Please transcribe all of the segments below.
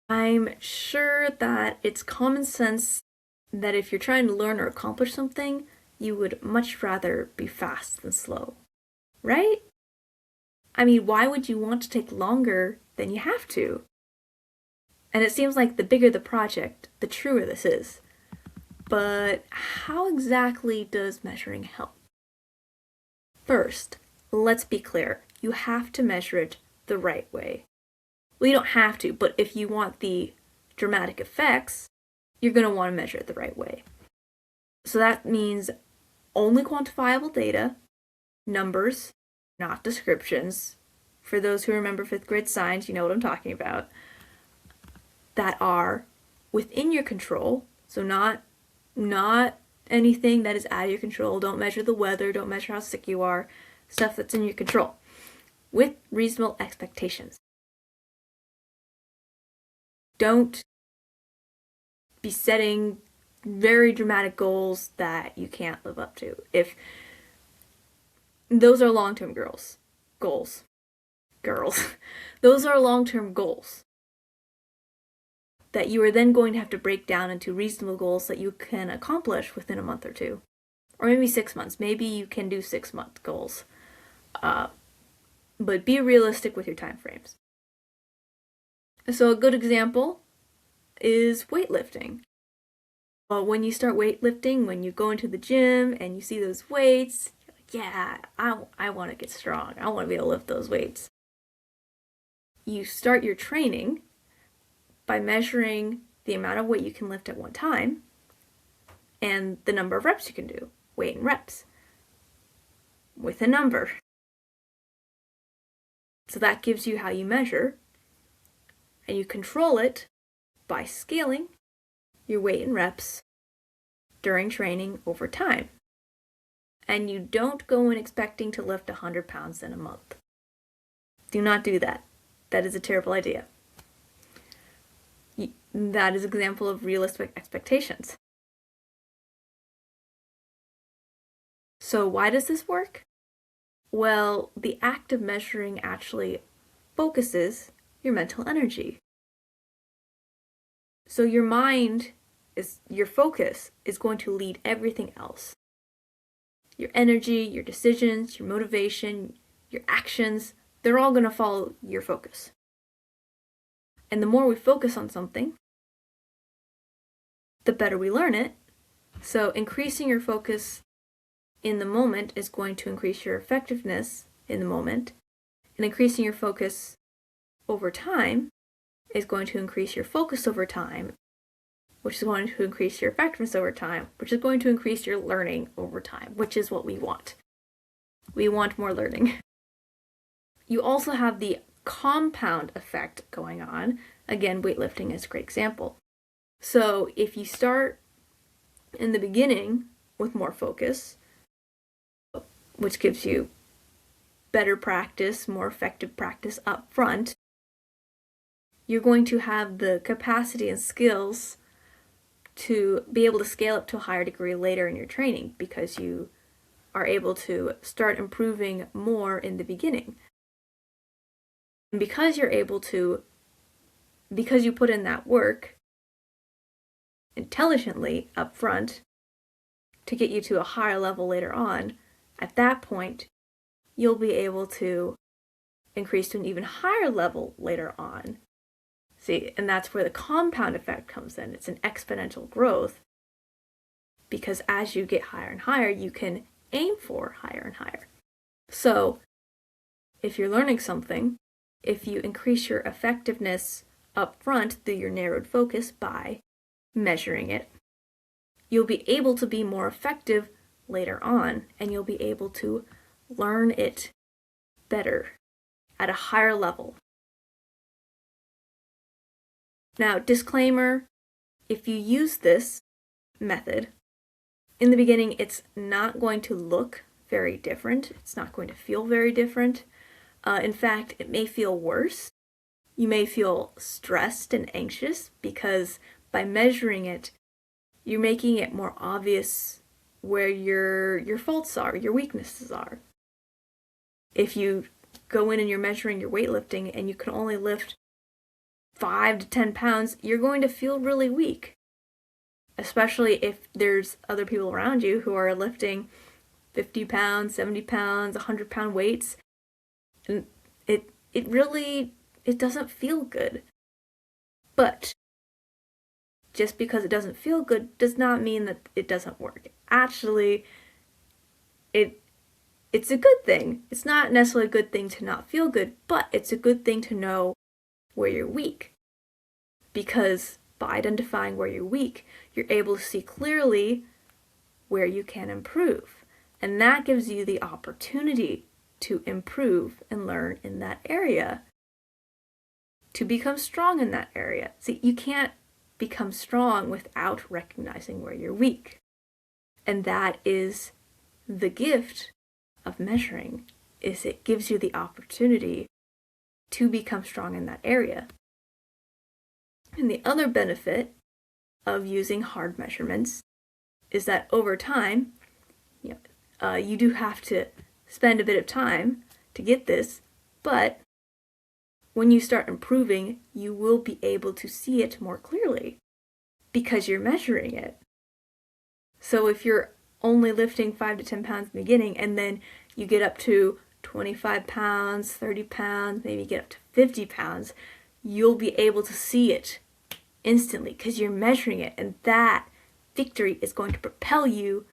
I'm sure that it's common sense that if you're trying to learn or accomplish something, you would much rather be fast than slow, right? I mean, why would you want to take longer than you have to? And it seems like the bigger the project, the truer this is. But how exactly does measuring help? First, let's be clear. You have to measure it the right way. Well, you don't have to, but if you want the dramatic effects, you're going to want to measure it the right way. So that means only quantifiable data, numbers, not descriptions. For those who remember fifth grade science, you know what I'm talking about. That are within your control, so not anything that is out of your control. Don't measure the weather, don't measure how sick you are, stuff that's in your control, with reasonable expectations. Don't be setting very dramatic goals that you can't live up to. If those are long-term goals, those are long-term goals that you are then going to have to break down into reasonable goals that you can accomplish within a month or two, or maybe 6 months. Maybe you can do 6-month goals, but be realistic with your time frames. So a good example is weightlifting. Well, when you start weightlifting, when you go into the gym and you see those weights, you're like, yeah, I want to get strong. I want to be able to lift those weights. You start your training by measuring the amount of weight you can lift at one time and the number of reps you can do, weight and reps, with a number. So that gives you how you measure, and you control it by scaling your weight and reps during training over time. And you don't go in expecting to lift 100 pounds in a month. Do not do that. That is a terrible idea. That is an example of realistic expectations. So why does this work? Well, the act of measuring actually focuses your mental energy. So your focus is going to lead everything else. Your energy, your decisions, your motivation, your actions, they're all going to follow your focus. And the more we focus on something, the better we learn it. So increasing your focus in the moment is going to increase your effectiveness in the moment. And increasing your focus over time is going to increase your focus over time, which is going to increase your effectiveness over time, which is going to increase your learning over time, which is what we want. We want more learning. You also have the compound effect going on. Again, weightlifting is a great example. So if you start in the beginning with more focus, which gives you better practice, more effective practice up front, you're going to have the capacity and skills to be able to scale up to a higher degree later in your training because you are able to start improving more in the beginning. And because you put in that work intelligently up front to get you to a higher level later on, at that point, you'll be able to increase to an even higher level later on. See, and that's where the compound effect comes in. It's an exponential growth because as you get higher and higher, you can aim for higher and higher. So if you're learning something, if you increase your effectiveness up front through your narrowed focus by measuring it, you'll be able to be more effective later on, and you'll be able to learn it better at a higher level. Now, disclaimer, if you use this method, in the beginning, it's not going to look very different. It's not going to feel very different. In fact, it may feel worse. You may feel stressed and anxious because by measuring it, you're making it more obvious where your faults are, your weaknesses are. If you go in and you're measuring your weightlifting and you can only lift 5 to 10 pounds, you're going to feel really weak. Especially if there's other people around you who are lifting 50 pounds, 70 pounds, 100-pound weights. And it really doesn't feel good. But just because it doesn't feel good does not mean that it doesn't work. Actually, it's a good thing. It's not necessarily a good thing to not feel good, but it's a good thing to know where you're weak. Because by identifying where you're weak, you're able to see clearly where you can improve. And that gives you the opportunity to improve and learn in that area, to become strong in that area. See, you can't become strong without recognizing where you're weak. And that is the gift of measuring, is it gives you the opportunity to become strong in that area. And the other benefit of using hard measurements is that over time, you do have to spend a bit of time to get this, but when you start improving, you will be able to see it more clearly because you're measuring it. So if you're only lifting 5 to 10 pounds in the beginning and then you get up to 25 pounds, 30 pounds, maybe get up to 50 pounds, you'll be able to see it instantly because you're measuring it, and that victory is going to propel you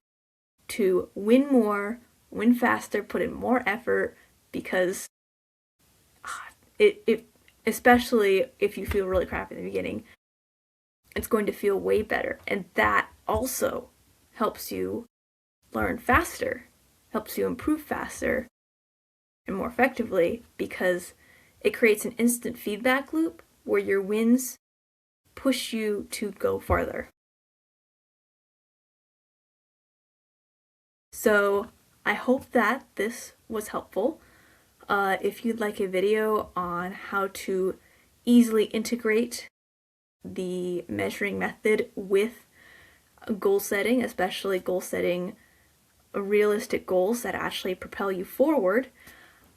to win more, win faster, put in more effort, because it especially if you feel really crap in the beginning, it's going to feel way better. And that also helps you learn faster, helps you improve faster and more effectively, because it creates an instant feedback loop where your wins push you to go farther. So I hope that this was helpful. If you'd like a video on how to easily integrate the measuring method with goal setting, especially goal setting realistic goals that actually propel you forward,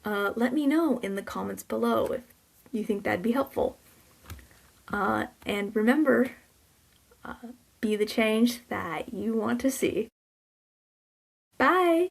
let me know in the comments below if you think that'd be helpful. And remember, be the change that you want to see. Bye!